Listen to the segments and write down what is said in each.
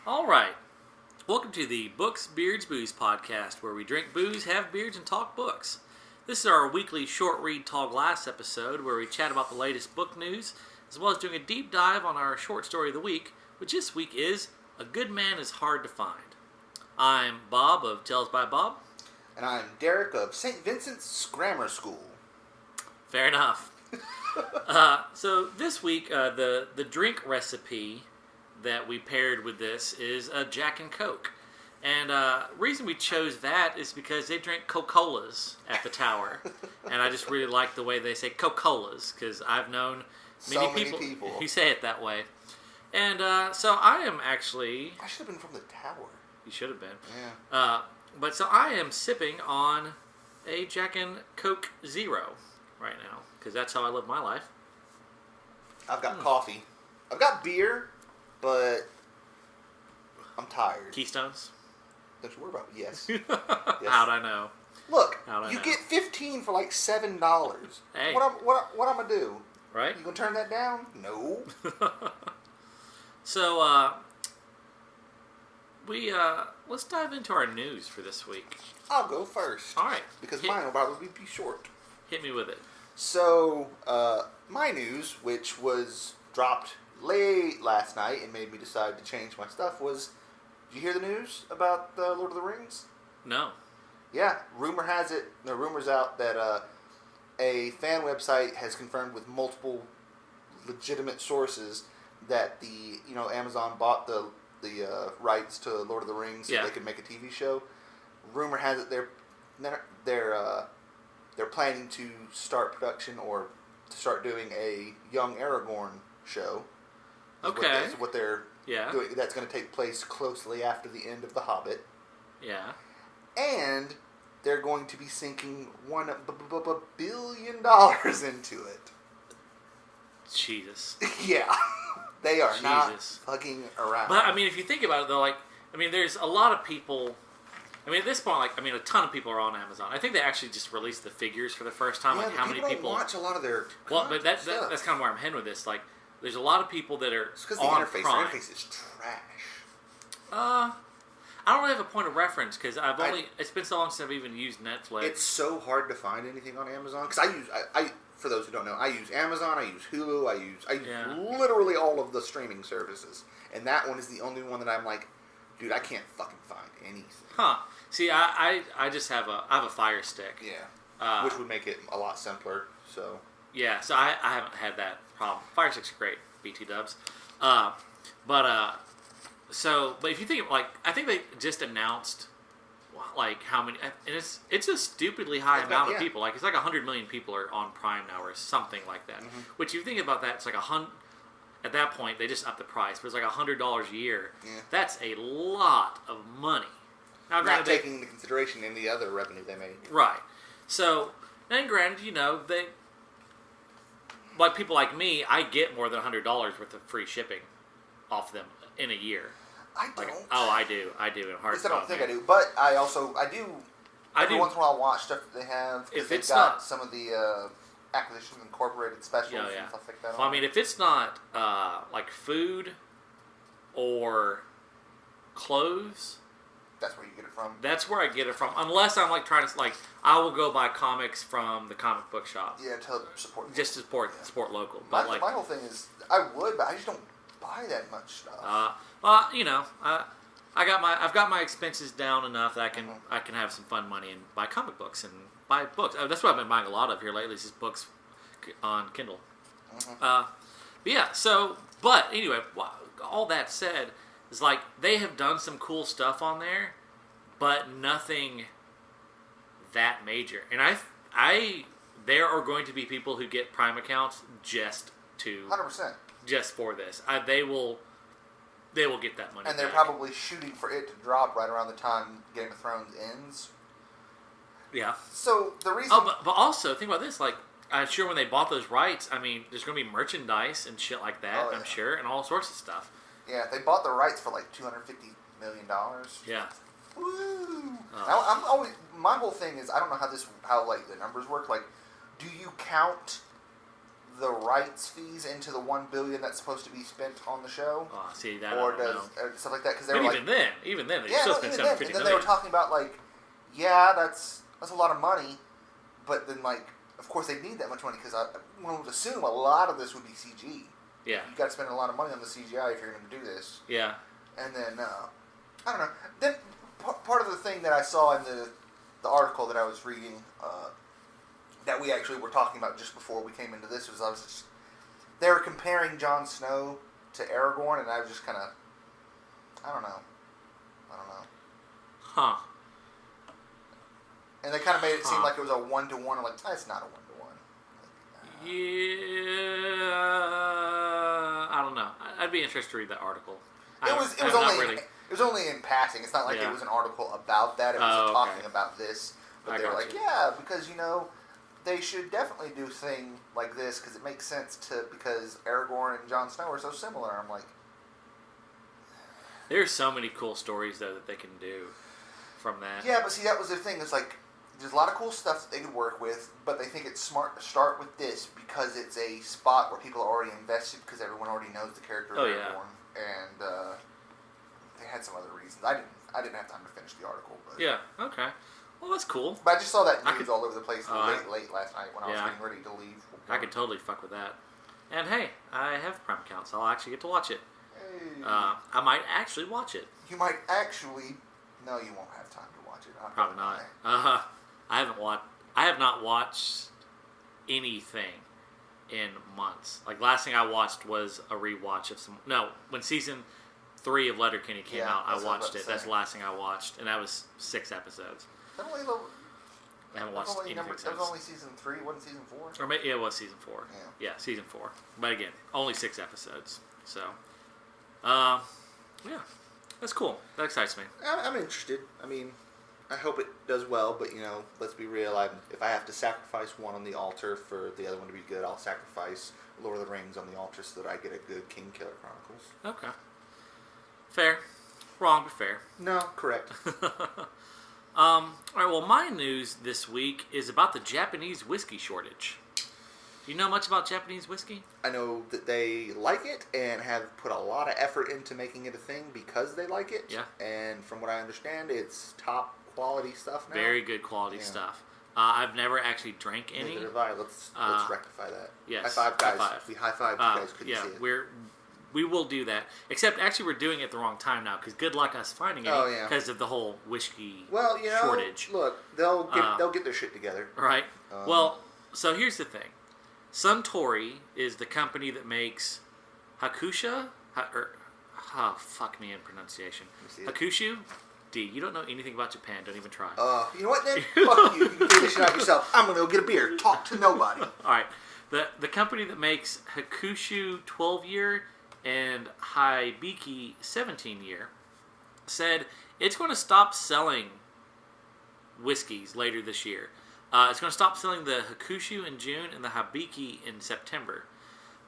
All right. Welcome to the Books, Beards, Booze podcast, where we drink booze, have beards, and talk books. This is our weekly short read tall glass episode, where we chat about the latest book news, as well as doing a deep dive on our short story of the week, which this week is A Good Man is Hard to Find. I'm Bob of TalesbyBob. And I'm Derek of St. Vincent's Grammar School. Fair enough. So this week, the drink recipe that we paired with this is a Jack and Coke. And reason we chose that is because they drink Coca-Colas at the Tower. And I just really like the way they say Coca-Colas, because I've known many people who say it that way. And so I am actually... I should have been from the Tower. You should have been. Yeah. But so I am sipping on a Jack and Coke Zero right now, because that's how I live my life. I've got coffee. I've got beer, but I'm tired. Keystones? Don't you worry about it. Yes. Yes. Yes. How'd I know? Look, How'd I you know? get 15 for like $7. Hey. What I'm gonna do? Right? You gonna turn that down? No. So, let's dive into our news for this week. I'll go first. All right. Because mine will probably be short. Hit me with it. So, my news, which was dropped late last night and made me decide to change my stuff, was, did you hear the news about the Lord of the Rings? No. Yeah, rumor's out that a fan website has confirmed with multiple legitimate sources that Amazon bought the rights to Lord of the Rings so they could make a TV show. Rumor has it they're planning to start production or to start doing a young Aragorn show. Okay. Is what they're doing. That's going to take place closely after the end of The Hobbit. Yeah. And they're going to be sinking $1 billion into it. Jesus. Yeah. They are not Jesus. fucking around. But, I mean, if you think about it, though, there's a lot of people... at this point, a ton of people are on Amazon. I think they actually just released the figures for the first time. Yeah, how many people don't watch a lot of their Well, but that's kind of where I'm heading with this. There's a lot of people that are because on the interface. Prime. The interface is trash. I don't really have a point of reference because it's been so long since I've even used Netflix. It's so hard to find anything on Amazon because I for those who don't know, I use Amazon, I use Hulu, I use literally all of the streaming services, and that one is the only one that I'm like, dude, I can't fucking find anything. Huh. See, I just have a Fire Stick. Yeah. Which would make it a lot simpler. So. Yeah. So I haven't had that problem. Fire Stick's great. BT dubs. But if you think I think they just announced how many, and it's a stupidly high amount of people. It's 100 million people are on Prime now or something like that. Mm-hmm. Which you think about that, it's at that point they just upped the price, but it's $100 a year. Yeah. That's a lot of money. Now, not taking into consideration any other revenue they made. Right. So, and granted, they, people like me, I get more than $100 worth of free shipping off them in a year. I don't. I do. In hard. At least I don't think I do. But I do. Every once in a while, watch stuff that they have. If they've got some of the Acquisitions Incorporated specials and stuff like that. Well, if it's not food or clothes, that's where you get it from. That's where I get it from. Unless I'm trying to I will go buy comics from the comic book shop. Yeah, to support. Just to support local. But my whole thing is I would, but I just don't buy that much stuff. I've got my expenses down enough that I can have some fun money and buy comic books and buy books. That's what I've been buying a lot of here lately. Is just books on Kindle. Mm-hmm. But anyway, all that said, is they have done some cool stuff on there, but nothing that major. And there are going to be people who get Prime accounts just 100%. Just for this. They will get that money. And they're probably shooting for it to drop right around the time Game of Thrones ends. Yeah. So the reason. Oh, but also think about this. I'm sure when they bought those rights, there's going to be merchandise and shit like that. I'm sure, and all sorts of stuff. Yeah, they bought the rights for $250 million. Yeah. Woo! Oh. My whole thing is I don't know how the numbers work. Do you count the rights fees into the $1 billion that's supposed to be spent on the show? Oh, see that? Or I don't know. Stuff like that? Because they But were even then, they yeah, still no, spent even then. $750 And then million. they were talking about like, yeah, that's a lot of money, but then like, of course they need that much money because one would assume a lot of this would be CG. Yeah. You got to spend a lot of money on the CGI if you're going to do this. Yeah. And then I don't know. Then part of the thing that I saw in the article that I was reading that we actually were talking about just before we came into this was they were comparing Jon Snow to Aragorn, and I was just kind of I don't know. Huh. And they kind of made it seem like it was a 1-to-1. I'm like, that's not a 1-to-1. Yeah, I don't know. I'd be interested to read that article. It was only in passing. It's not like it was an article about that. It was talking about this. But they were like, yeah, because they should definitely do a thing like this because it makes sense because Aragorn and Jon Snow are so similar. I'm like, there's so many cool stories though that they can do from that. Yeah, but see, that was the thing. It's like there's a lot of cool stuff that they could work with, but they think it's smart to start with this because it's a spot where people are already invested because everyone already knows the character of Aragorn, and they had some other reasons. I didn't have time to finish the article. But yeah. Okay. Well, that's cool. But I just saw that news all over the place late last night when I was getting ready to leave. I could totally fuck with that. And hey, I have Prime account, so I'll actually get to watch it. Hey. I might actually watch it. You might actually. No, you won't have time to watch it. Probably not. I have not watched anything in months. Like last thing I watched was a rewatch of when season 3 of Letterkenny came out, I watched it. That's the last thing I watched, and that was 6 episodes. I haven't watched anything since. That was only season 3, wasn't season 4? Or maybe it was season 4. Yeah, season 4. But again, only 6 episodes. So, yeah, that's cool. That excites me. I'm interested. I mean, I hope it does well, but let's be real. If I have to sacrifice one on the altar for the other one to be good, I'll sacrifice Lord of the Rings on the altar so that I get a good King Killer Chronicles. Okay. Fair. Wrong, but fair. No, correct. All right, well, my news this week is about the Japanese whiskey shortage. Do you know much about Japanese whiskey? I know that they like it and have put a lot of effort into making it a thing because they like it. Yeah. And from what I understand, it's top quality stuff now. Very good quality stuff. I've never actually drank any. Neither have I. Let's rectify that. Yes. High five, guys. High five. We high-fived you guys couldn't see it. We will do that. Except, actually, we're doing it at the wrong time now, because good luck us finding any because of the whole whiskey shortage. Look, they'll get their shit together. Right. Well, so here's the thing. Suntory is the company that makes Hakusha, fuck me in pronunciation. Hakushu? D, you don't know anything about Japan. Don't even try. You know what, then? Fuck you. You can figure this shit out yourself. I'm going to go get a beer. Talk to nobody. All right. The company that makes Hakushu 12-year and Hibiki 17-year said it's going to stop selling whiskeys later this year. It's going to stop selling the Hakushu in June and the Hibiki in September.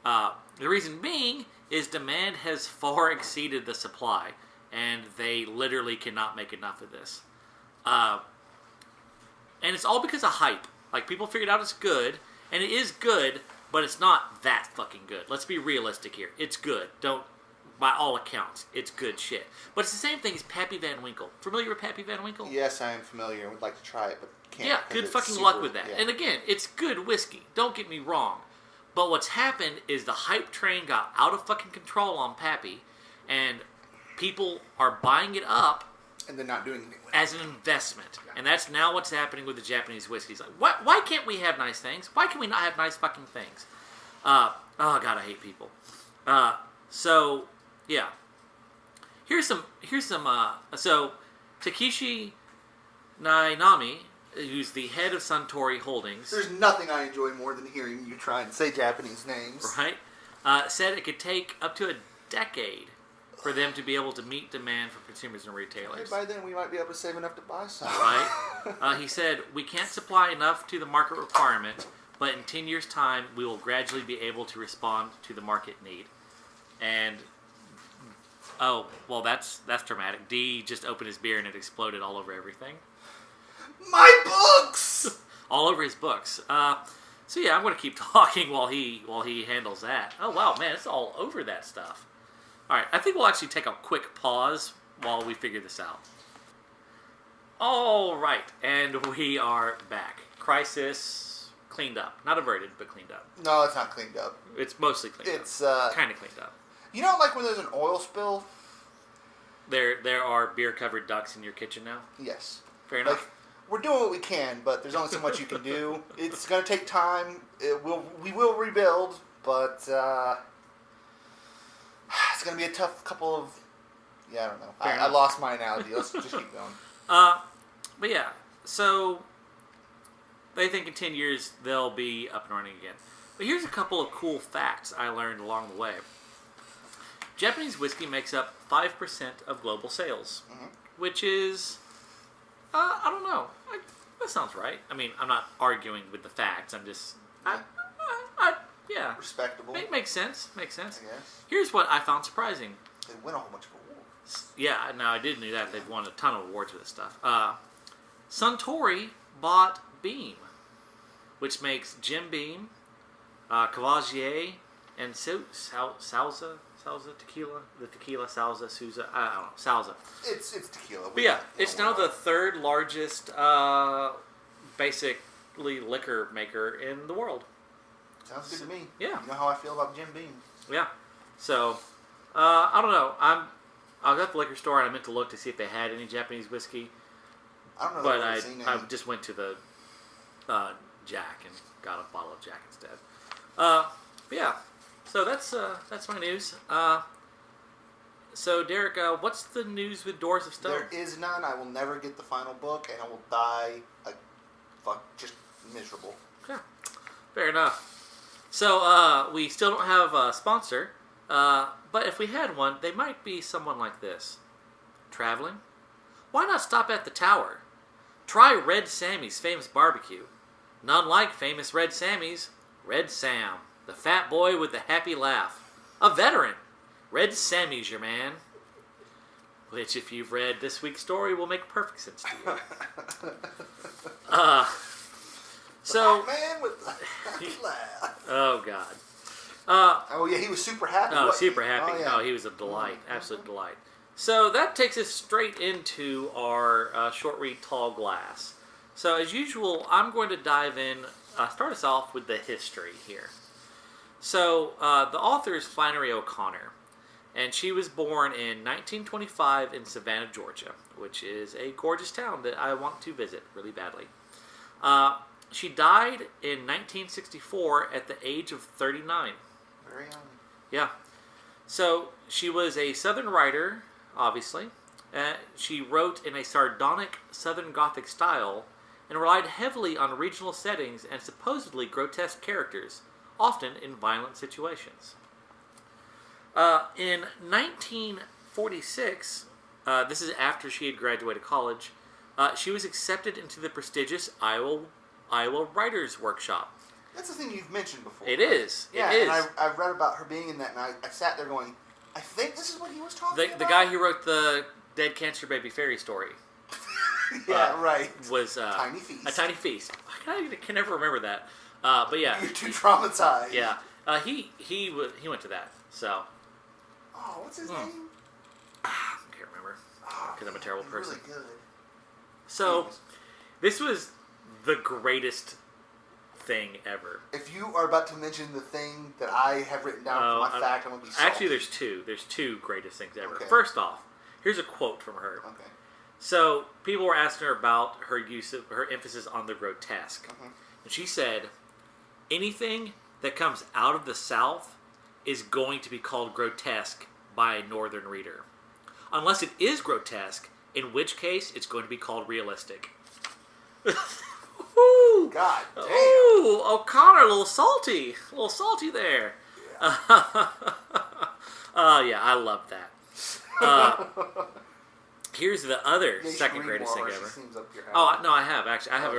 The reason being is demand has far exceeded the supply, and they literally cannot make enough of this. And it's all because of hype. Like, people figured out it's good, and it is good, but it's not that fucking good. Let's be realistic here. It's good. By all accounts, it's good shit. But it's the same thing as Pappy Van Winkle. Familiar with Pappy Van Winkle? Yes, I am familiar. I would like to try it, but can't. Yeah, good fucking luck with that. Yeah. And again, it's good whiskey. Don't get me wrong. But what's happened is the hype train got out of fucking control on Pappy, and people are buying it up and they're not doing anything with as an investment. Yeah. And that's now what's happening with the Japanese whiskeys. Like, why can't we have nice things? Why can we not have nice fucking things? Oh, God, I hate people. So, yeah. Here's some, so, Takeshi Nainami, who's the head of Suntory Holdings. There's nothing I enjoy more than hearing you try and say Japanese names. Right? Said it could take up to a decade for them to be able to meet demand from consumers and retailers. By then, we might be able to save enough to buy some. Right? He said, we can't supply enough to the market requirement, but in 10 years' time, we will gradually be able to respond to the market need. And, oh, well, that's dramatic. D just opened his beer and it exploded all over everything. My books! All over his books. So yeah, I'm going to keep talking while he handles that. Oh wow, man, it's all over that stuff. All right, I think we'll actually take a quick pause while we figure this out. All right, and we are back. Crisis cleaned up, not averted, but cleaned up. No, it's not cleaned up. It's mostly cleaned up. It's kind of cleaned up. You know, like when there's an oil spill. There are beer-covered ducks in your kitchen now? Yes. Fair enough. Like, we're doing what we can, but there's only so much you can do. It's going to take time. We will rebuild, but it's going to be a tough couple of... Yeah, I don't know. I lost my analogy. Let's just keep going. But yeah, so they think in 10 years they'll be up and running again. But here's a couple of cool facts I learned along the way. Japanese whiskey makes up 5% of global sales, which is, I don't know. That sounds right. I mean, I'm not arguing with the facts. I'm just, yeah. Respectable. Makes sense. Makes sense. I guess. Here's what I found surprising. They win a whole bunch of awards. Yeah, no, I did know that. They've won a ton of awards for this stuff. Suntory bought Beam, which makes Jim Beam, Cavalier, and Sauza tequila, the tequila Sauza, Souza, I don't know, Sauza. It's tequila. But yeah, it's now the third largest, basically liquor maker in the world. Sounds good to me. Yeah. You know how I feel about Jim Beam. Yeah. So, I don't know. I was at the liquor store and I meant to look to see if they had any Japanese whiskey. I don't know. But I just went to the Jack and got a bottle of Jack instead. But yeah. So that's my news. So Derek, what's the news with Doors of Stone? There is none. I will never get the final book, and I will die just miserable. Yeah, fair enough. So we still don't have a sponsor, but if we had one, they might be someone like this. Traveling? Why not stop at the Tower? Try Red Sammy's famous barbecue. None like famous Red Sammy's. Red Sam. The fat boy with the happy laugh. A veteran. Red Sammy's your man. Which, if you've read this week's story, will make perfect sense to you. So... The man with the happy laugh. Oh, God. Oh, yeah, he was super happy. Oh, super happy. Oh, yeah. Oh, he was a delight. Absolute delight. So that takes us straight into our short read Tall Glass. So, as usual, I'm going to dive in, start us off with the history here. So, the author is Flannery O'Connor, and she was born in 1925 in Savannah, Georgia, which is a gorgeous town that I want to visit really badly. She died in 1964 at the age of 39. Very young. Yeah. So, she was a Southern writer, obviously. She wrote in a sardonic Southern Gothic style and relied heavily on regional settings and supposedly grotesque characters, often in violent situations. In 1946, this is after she had graduated college, she was accepted into the prestigious Iowa Writers' Workshop. That's the thing you've mentioned before. It is. Yeah, it is. And I read about her being in that, and I sat there going, I think this is what he was talking about? The guy who wrote the Dead Cancer Baby Fairy story. Yeah, right. Was Tiny Feast. A Tiny Feast. I can never remember that. But yeah. You're too traumatized. Yeah. He went to that. So. Oh, what's his name? I can't remember. Because I'm a terrible person. Really good. So, this was the greatest thing ever. If you are about to mention the thing that I have written down for my fact, I'm going to be salty. Actually, there's two. There's two greatest things ever. Okay. First off, here's a quote from her. Okay. So, people were asking her about her emphasis on the grotesque. And she said, anything that comes out of the South is going to be called grotesque by a Northern reader. Unless it is grotesque, in which case it's going to be called realistic. Ooh, God damn. Ooh, O'Connor, a little salty there. Yeah. Yeah, I love that. Here's the other second greatest thing ever. Oh no, I have actually. I have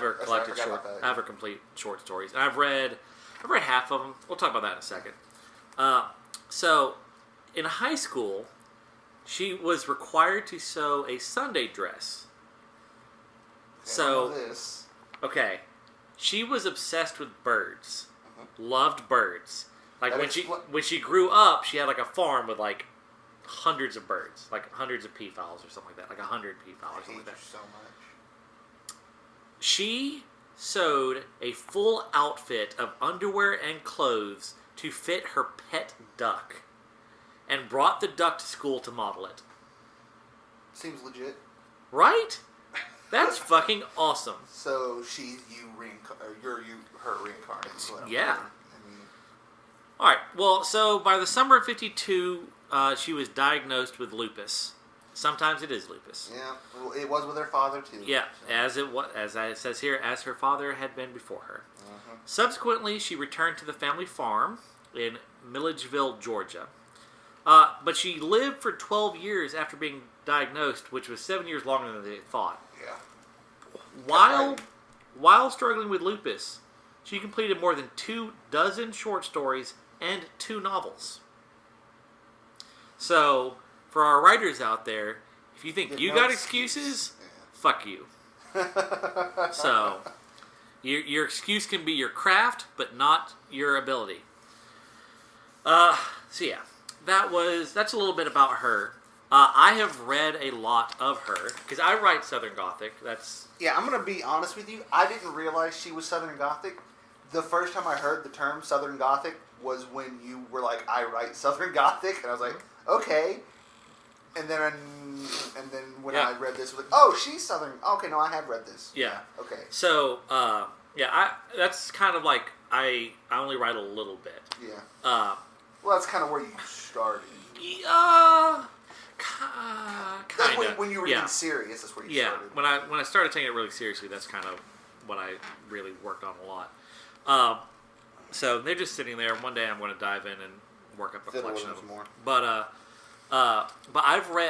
her collected short. I have her complete short stories, and I've read half of them. We'll talk about that in a second. So, in high school, she was required to sew a Sunday dress. Okay, she was obsessed with birds. Loved birds. Like when she grew up, she had like a farm with like hundreds of birds, like hundreds of peafowls or something like that, like 100 peafowls or something like that. So much. She sewed a full outfit of underwear and clothes to fit her pet duck, and brought the duck to school to model it. Seems legit. Right? That's fucking awesome. So she's her reincarnated. Yeah. All right. Well, so by the summer of '52, she was diagnosed with lupus. Sometimes it is lupus. Yeah. Well, it was with her father too. Yeah, so. as it says here, as her father had been before her. Subsequently, she returned to the family farm in Milledgeville, Georgia. But she lived for 12 years after being diagnosed, which was 7 years longer than they thought. Yeah. While struggling with lupus, she completed more than 24 short stories and 2 novels. So, for our writers out there, if you think you got excuses, fuck you. So, your excuse can be your craft, but not your ability. So yeah, that's a little bit about her. I have read a lot of her because I write Southern Gothic. Yeah, I'm gonna be honest with you. I didn't realize she was Southern Gothic. The first time I heard the term Southern Gothic was when you were like, "I write Southern Gothic," and I was like, "Okay." And then when I read this, I was like, "Oh, she's Southern." Okay, no, I have read this. Yeah. Okay. So that's kind of like I only write a little bit. Yeah. Well, that's kind of where you started. Kind of. When you were getting serious, that's where you started. Yeah, when I started taking it really seriously, that's kind of what I really worked on a lot. So they're just sitting there. One day I'm going to dive in and work up a collection of them. More. But I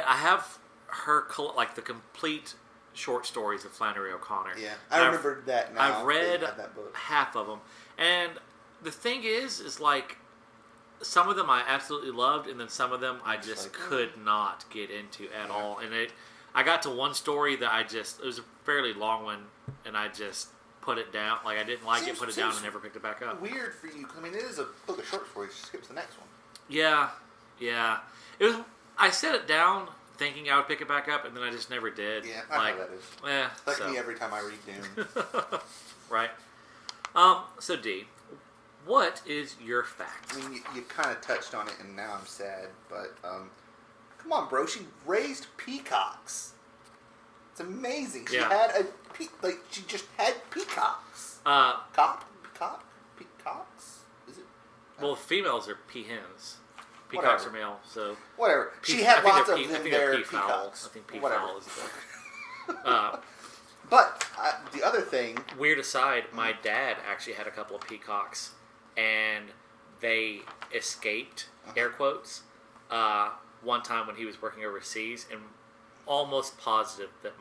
have her like the complete short stories of Flannery O'Connor. Yeah, I remember that. Now I've read that book. half of them, and the thing is like. Some of them I absolutely loved, and then some of them I just could not get into at all. And I got to one story that it was a fairly long one, and I just put it down. Like, I didn't like it, put it down, and never picked it back up. Weird for you, because, I mean, it is a book of short stories. She skips the next one. Yeah. I set it down thinking I would pick it back up, and then I just never did. Yeah, I know that is. Yeah. It's like me every time I read Dune. Right. So, D, what is your fact? I mean, you kind of touched on it, and now I'm sad, but come on, bro. She raised peacocks. It's amazing. She had she just had peacocks. Peacocks? Is it? Well, females are peahens. Peacocks are male, so whatever. She had lots of them. They're peacocks. I think peafowl is the. But the other thing. Weird aside, my dad actually had a couple of peacocks. And they escaped, air quotes, one time when he was working overseas, and almost positive that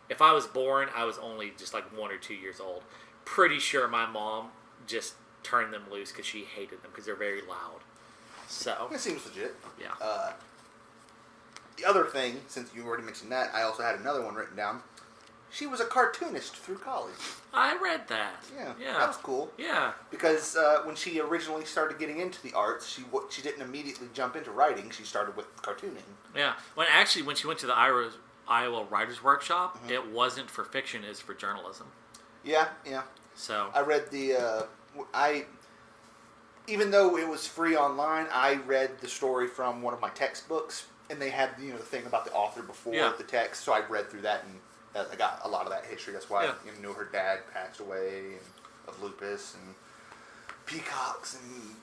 if I was born, I was only just like 1 or 2 years old. Pretty sure my mom just turned them loose because she hated them because they're very loud. So it seems legit. Yeah. The other thing, since you already mentioned that, I also had another one written down. She was a cartoonist through college. I read that. Yeah. That was cool. Yeah. Because when she originally started getting into the arts, she didn't immediately jump into writing. She started with cartooning. Yeah. When she went to the Iowa Writers Workshop, it wasn't for fiction; it's for journalism. Yeah. So I read even though it was free online, I read the story from one of my textbooks, and they had the thing about the author before the text, so I read through that and. I got a lot of that history. That's why I knew her dad passed away of lupus and peacocks and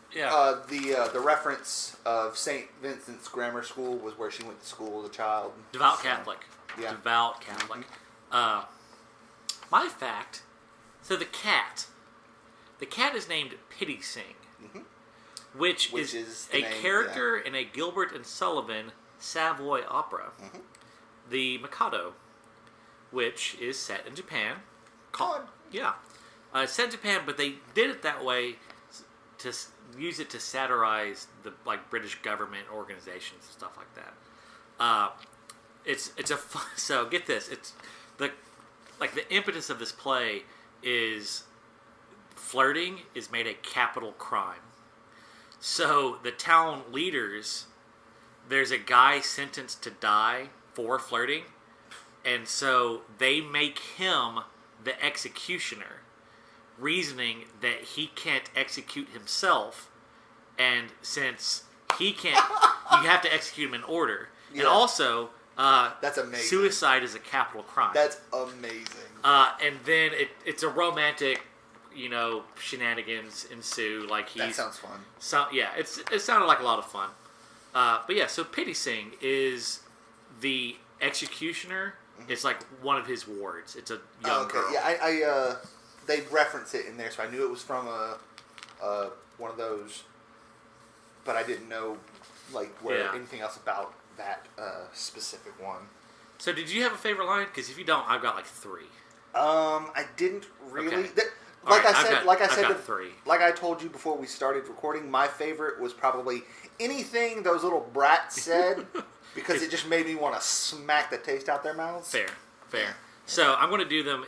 the reference of St. Vincent's Grammar School was where she went to school as a child. Devout Catholic. Yeah. Devout Catholic. My fact. So the cat is named Pity Sing, which is a character in a Gilbert and Sullivan Savoy opera. The Mikado. Which is set in Japan. Set in Japan, but they did it that way to use it to satirize the British government organizations and stuff like that. So get this. It's the like the impetus of this play is flirting is made a capital crime. So the town leaders, there's a guy sentenced to die for flirting, and so they make him the executioner, reasoning that he can't execute himself, and since he can't, you have to execute him in order. Yeah. And also, that's amazing. Suicide is a capital crime. That's amazing. And then it's a romantic, shenanigans ensue. Like that sounds fun. So yeah, it sounded like a lot of fun. But yeah, so Pity Sing is the executioner. Mm-hmm. It's like one of his wards. It's a young girl. Yeah, I they reference it in there, so I knew it was from one of those, but I didn't know anything else about that specific one. So did you have a favorite line? Because if you don't, I've got like 3. I didn't really. Okay. I've got 3. Like I told you before we started recording, my favorite was probably anything those little brats said, because it just made me want to smack the taste out their mouths. Fair. So I'm going to do them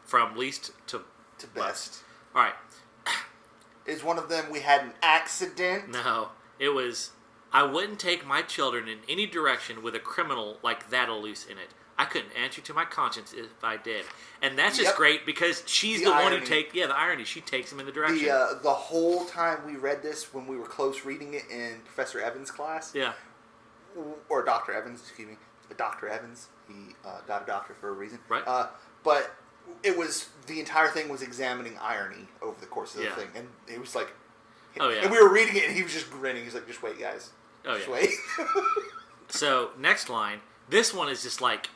from least to best. All right. Is one of them we had an accident? No, it was, I wouldn't take my children in any direction with a criminal like that loose in it. I couldn't answer to my conscience if I did. And that's just great because she's the one who takes... Yeah, the irony. She takes him in the direction. The whole time we read this, when we were close reading it in Professor Evans' class... Yeah. Or Dr. Evans, excuse me. Dr. Evans. He got a doctor for a reason. Right. But it was... The entire thing was examining irony over the course of the thing. And it was like... Oh, yeah. And we were reading it and he was just grinning. He's like, just wait, guys. Oh, just yeah. wait. So, next line. This one is just like...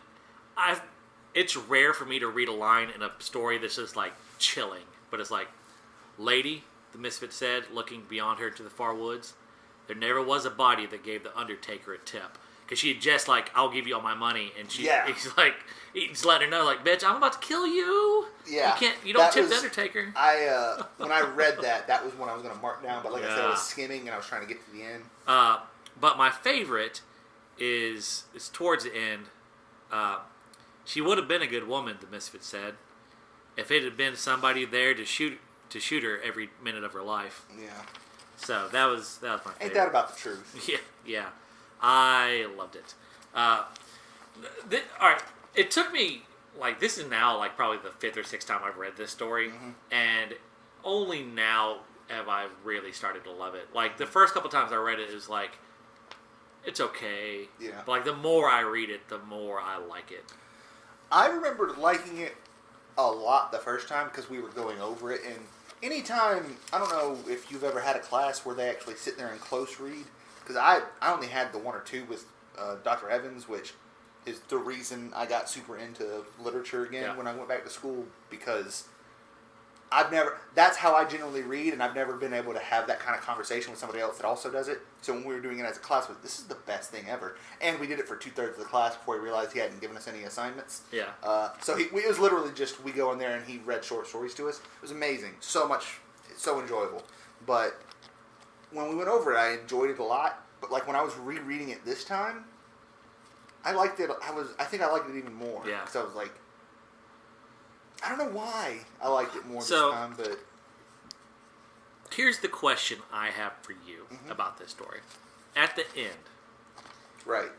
It's rare for me to read a line in a story that's just like chilling, but it's like, "Lady," the misfit said, looking beyond her to the far woods, "there never was a body that gave the undertaker a tip." Because she had just like, "I'll give you all my money," and he's like, he's letting her know, like, "Bitch, I'm about to kill you. Yeah, you don't tip the undertaker." When I read that was when I was going to mark down, but like I said, I was skimming and I was trying to get to the end. But my favorite is towards the end. "She would have been a good woman," the misfit said, "if it had been somebody there to shoot her every minute of her life." Yeah. So that was my favorite. Ain't that about the truth? Yeah. I loved it. All right. It took me, this is now, probably the 5th or 6th time I've read this story, and only now have I really started to love it. The first couple times I read it, it was like, it's okay. Yeah. But, the more I read it, the more I like it. I remember liking it a lot the first time because we were going over it. And anytime, I don't know if you've ever had a class where they actually sit there and close read. Because I only had the 1 or 2 with Dr. Evans, which is the reason I got super into literature again when I went back to school. Because that's how I generally read, and I've never been able to have that kind of conversation with somebody else that also does it. So when we were doing it as a class, this is the best thing ever. And we did it for 2/3 of the class before he realized he hadn't given us any assignments. Yeah. So it was literally just, we go in there and he read short stories to us. It was amazing. So enjoyable. But when we went over it, I enjoyed it a lot. But when I was rereading it this time, I liked it. I think I liked it even more. Yeah. Because I was like, I don't know why I liked it more this time, but... Here's the question I have for you about this story. At the end... Right.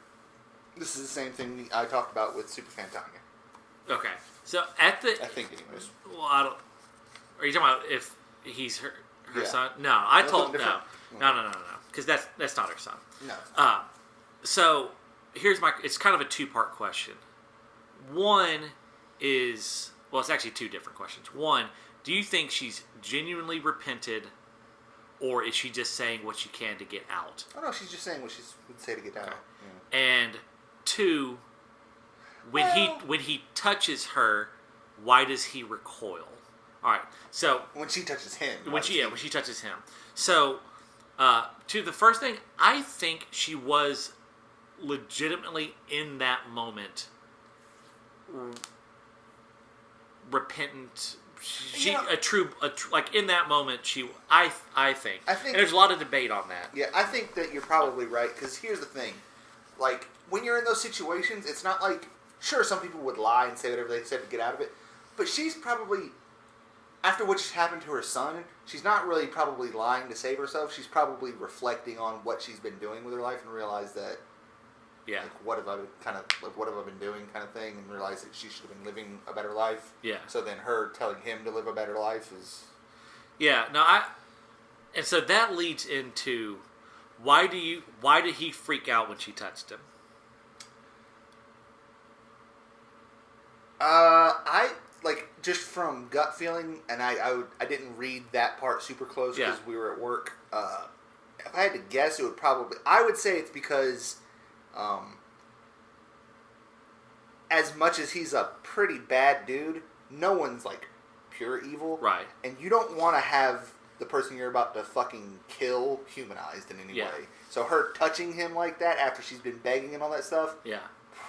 This is the same thing I talked about with Superfan Tanya. Okay. So, at the... I think, anyways. Well, I don't... Are you talking about if he's her son? No, I told... No. Because that's not her son. No. So, here's my... It's kind of a 2-part question. One is... Well, it's actually 2 different questions. One, do you think she's genuinely repented, or is she just saying what she can to get out? Oh, no, she's just saying what she would say to get out. Okay. Yeah. And 2, when he touches her, why does he recoil? All right, so... When she touches him. When she touches him. So, to the first thing, I think she was legitimately in that moment... repentant. In that moment, I think. And there's a lot of debate on that. Yeah, I think that you're probably right, because here's the thing. When you're in those situations, it's not like sure, some people would lie and say whatever they said to get out of it, but she's probably, after what just happened to her son, she's not really probably lying to save herself. She's probably reflecting on what she's been doing with her life and realized that, yeah, like, what have I been doing, kind of thing, and realized that she should have been living a better life. Yeah. So then her telling him to live a better life is. Yeah. No, and so that leads into why did he freak out when she touched him? I like just from gut feeling, and I didn't read that part super close because we were at work. If I had to guess, I would say it's because, as much as he's a pretty bad dude, no one's like pure evil, right? And you don't want to have the person you're about to fucking kill humanized in any way. So her touching him like that after she's been begging and all that stuff,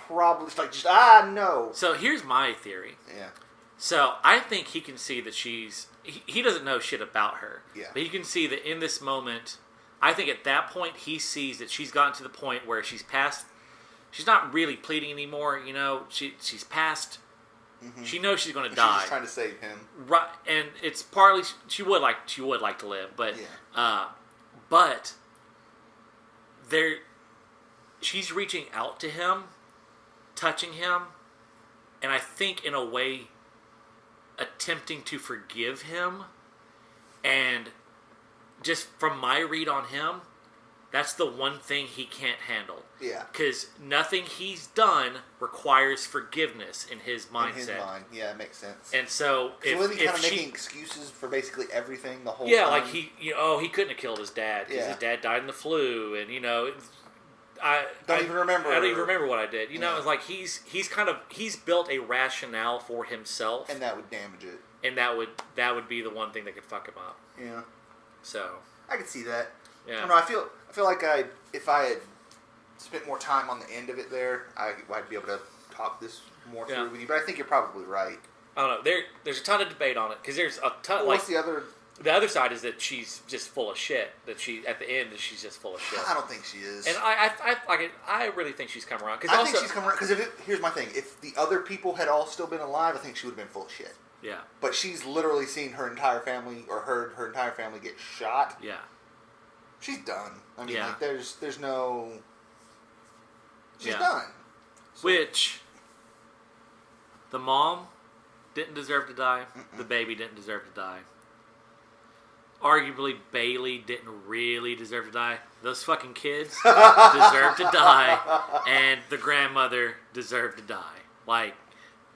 probably like just no. So here's my theory. Yeah. So I think he can see that he doesn't know shit about her. Yeah. But he can see that in this moment, I think at that point he sees that she's gotten to the point where she's not really pleading anymore, you know. She's past. Mm-hmm. She knows she's going to die. She's just trying to save him. Right, and it's partly she would like to live, but but she's reaching out to him, touching him, and I think in a way attempting to forgive him. And just from my read on him, that's the one thing he can't handle. Yeah. Because nothing he's done requires forgiveness in his mindset. In his mind, yeah, it makes sense. And so if he kind of making excuses for basically everything the whole time. Yeah, like he couldn't have killed his dad because his dad died in the flu, and I don't even remember what I did. You know, it's like he's built a rationale for himself, and that would damage it. And that would be the one thing that could fuck him up. Yeah. So I could see that. Yeah. I don't know. I feel like if I had spent more time on the end of it there, I'd be able to talk this more through with you. But I think you're probably right. I don't know. There's a ton of debate on it because there's a ton. Well, what's the other? The other side is that she's just full of shit. That she at the end she's just full of shit. I don't think she is. And I really think she's come around. I think she's come around because here's my thing: if the other people had all still been alive, I think she would have been full of shit. Yeah. But she's literally seen her entire family or heard her entire family get shot. Yeah. She's done. I mean, like, there's no. She's done. So. Which. The mom didn't deserve to die. Mm-mm. The baby didn't deserve to die. Arguably, Bailey didn't really deserve to die. Those fucking kids deserve to die, and the grandmother deserved to die. Like,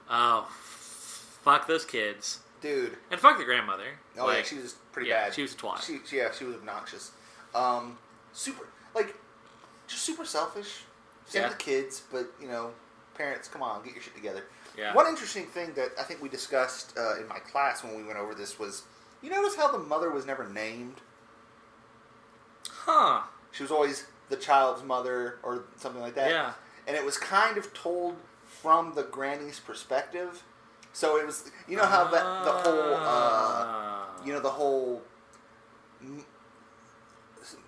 oh, fuck those kids, dude, and fuck the grandmother. Oh yeah, she was pretty bad. She was a twat. She was obnoxious. Just super selfish. Same with the kids, but parents, come on, get your shit together. Yeah. One interesting thing that I think we discussed in my class when we went over this was. You notice how the mother was never named? Huh. She was always the child's mother or something like that. Yeah. And it was kind of told from the granny's perspective. So it was, how the whole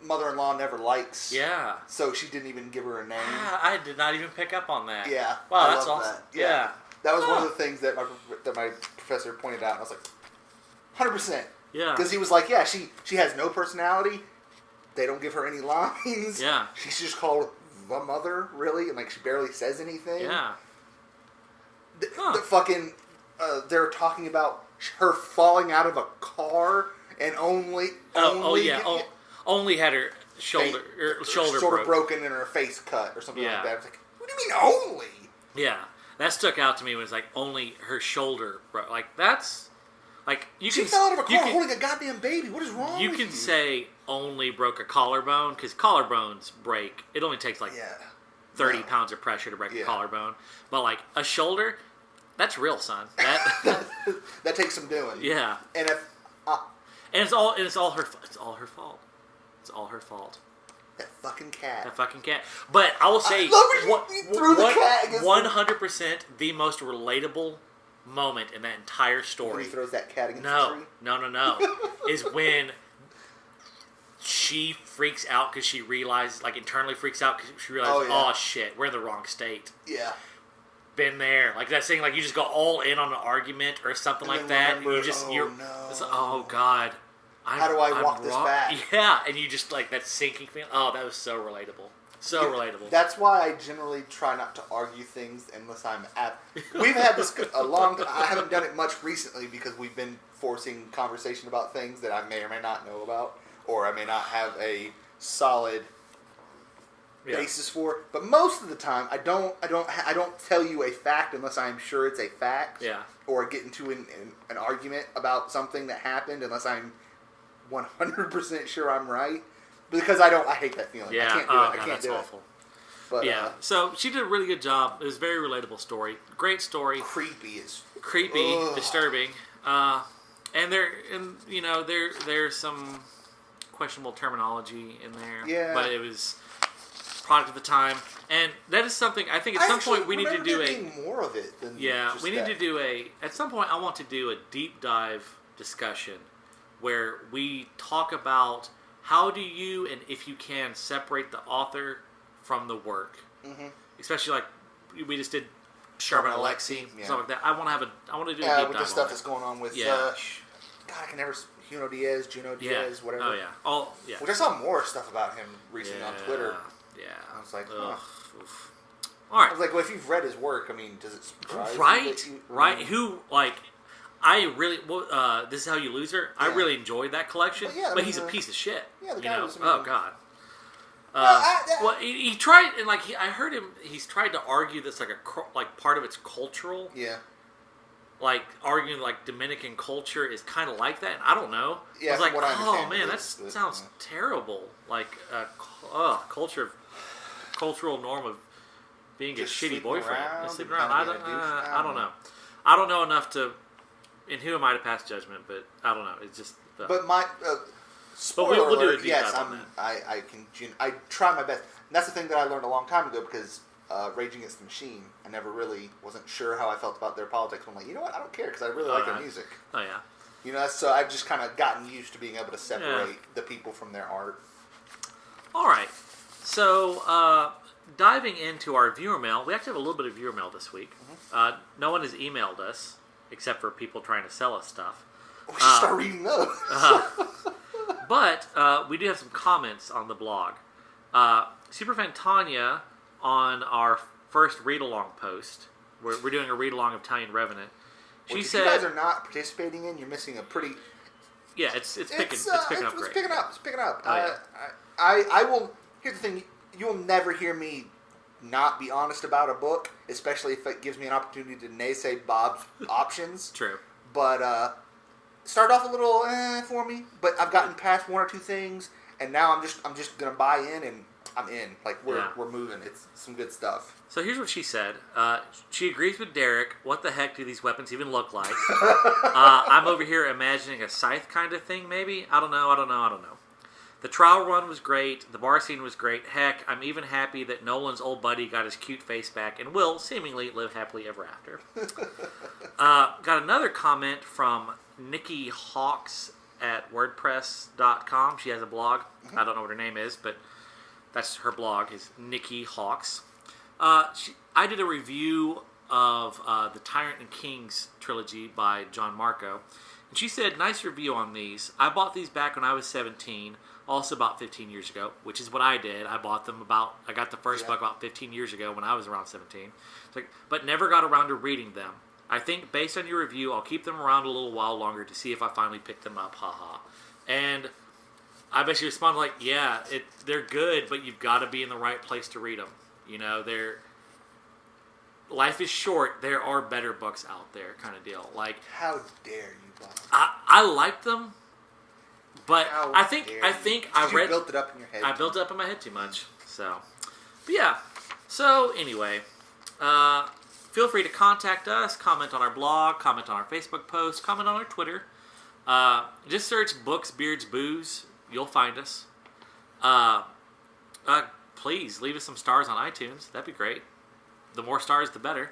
mother-in-law never likes. Yeah. So she didn't even give her a name. I did not even pick up on that. Yeah. Wow, that's awesome. That. Yeah. That was one of the things that my professor pointed out. And I was like, 100%. Yeah. Because he was like, she has no personality. They don't give her any lines. Yeah. She's just called the mother, really, and like she barely says anything. Yeah. The fucking they're talking about her falling out of a car and only had her shoulder broken and her face cut or something like that. I was like, what do you mean only? Yeah. That stuck out to me. It was like only her shoulder broke. Like that's. Like she fell out of a car holding a goddamn baby. What is wrong with you? You can say only broke a collarbone because collarbones break. It only takes 30 pounds of pressure to break a collarbone. But like a shoulder, that's real, son. That takes some doing. Yeah. And if it's all her fault. It's all her fault. That fucking cat. But I will say, the cat 100% the most relatable moment in that entire story. When he throws that cat against the tree? No. Is when she freaks out because she realizes, internally freaks out because she realizes, oh shit, we're in the wrong state. Yeah. been there. Like that saying, like you just go all in on an argument or something like that. Remember, and you just, you're, it's like, oh God. How do I walk this back? Yeah, and you just like that sinking feeling. Oh, that was so relatable. So relatable. That's why I generally try not to argue things unless I'm at... We've had this a long time. I haven't done it much recently because we've been forcing conversation about things that I may or may not know about, or I may not have a solid basis for. But most of the time, I don't tell you a fact unless I'm sure it's a fact. Yeah. Or get into an argument about something that happened unless I'm 100% sure I'm right. Because I hate that feeling. Yeah. I can't do it. I can't that's do awful. it. But, yeah. So she did a really good job. It was a very relatable story. Great story. Creepy, disturbing. And there's some questionable terminology in there. Yeah. But it was product of the time, and that is something I think at some point we need to do more of it than we need to do at some point I want to do a deep dive discussion where we talk about how do you, and if you can, separate the author from the work. Mm-hmm. Especially like we just did Sherman Alexie, stuff like that. I want to do a deep dive with the stuff that's going on with God, I can never Juno Diaz, whatever. Oh yeah. Which I saw more stuff about him recently on Twitter. Yeah. I was like, all right. I was like, well, if you've read his work, I mean, does it surprise you? Right. Who, like, I really, This Is How You Lose Her, I really enjoyed that collection, but he's a piece of shit. Yeah, the guy was, oh, God. He tried, and, like, I heard him, he's tried to argue that's, like, part of it's cultural. Yeah. Like, arguing, like, Dominican culture is kind of like that, and I don't know. Yeah, I was like, oh, man, that sounds terrible. Like, cultural norm of being just a shitty boyfriend. Sleeping around. I don't know. know. I don't know enough to. And who am I to pass judgment? But I don't know. It's just. But my spoiler we'll alert, do a deep yes, dive on that. I try my best. And that's the thing that I learned a long time ago because Rage Against the Machine, I never really wasn't sure how I felt about their politics. I'm like, you know what? I don't care because I really like their music. Oh yeah. You know, so I've just kind of gotten used to being able to separate the people from their art. All right. So, diving into our viewer mail, we actually have a little bit of viewer mail this week. Mm-hmm. No one has emailed us, except for people trying to sell us stuff. We should start reading those. But we do have some comments on the blog. Superfan Tanya, on our first read-along post, we're doing a read-along of Italian Revenant. She said, you guys are not participating in, you're missing a pretty... Yeah, it's picking up great. It's picking up. Oh, yeah. I will... Here's the thing. You'll never hear me not be honest about a book, especially if it gives me an opportunity to naysay Bob's options. True. But start off a little for me. But I've gotten past one or two things, and now I'm just gonna buy in, and I'm in. Like we're moving. It's some good stuff. So here's what she said. She agrees with Derek. What the heck do these weapons even look like? I'm over here imagining a scythe kind of thing, maybe. I don't know. The trial run was great. The bar scene was great. Heck, I'm even happy that Nolan's old buddy got his cute face back and will seemingly live happily ever after. Got another comment from Nikki Hawks at WordPress.com. She has a blog. Mm-hmm. I don't know what her name is, but that's her blog, is Nikki Hawks. I did a review of the Tyrant and Kings trilogy by John Marco. And she said, nice review on these. I bought these back when I was 17, also about 15 years ago, which is what I did. I got the first book about 15 years ago when I was around 17. But never got around to reading them. I think based on your review, I'll keep them around a little while longer to see if I finally pick them up. Haha. And I basically responded like, yeah, they're good, but you've got to be in the right place to read them. You know, life is short. There are better books out there, kind of deal. Like, how dare you, Bob? I like them, but I think you built it up in your head. I built it up in my head too much. So, but yeah. So anyway, feel free to contact us. Comment on our blog. Comment on our Facebook post. Comment on our Twitter. Just search Books, Beards, Booze. You'll find us. Please leave us some stars on iTunes. That'd be great. The more stars, the better.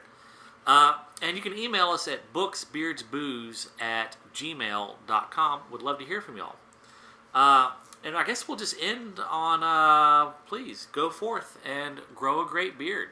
And you can email us at booksbeardsbooze@gmail.com. Would love to hear from y'all. And I guess we'll just end on, please, go forth and grow a great beard.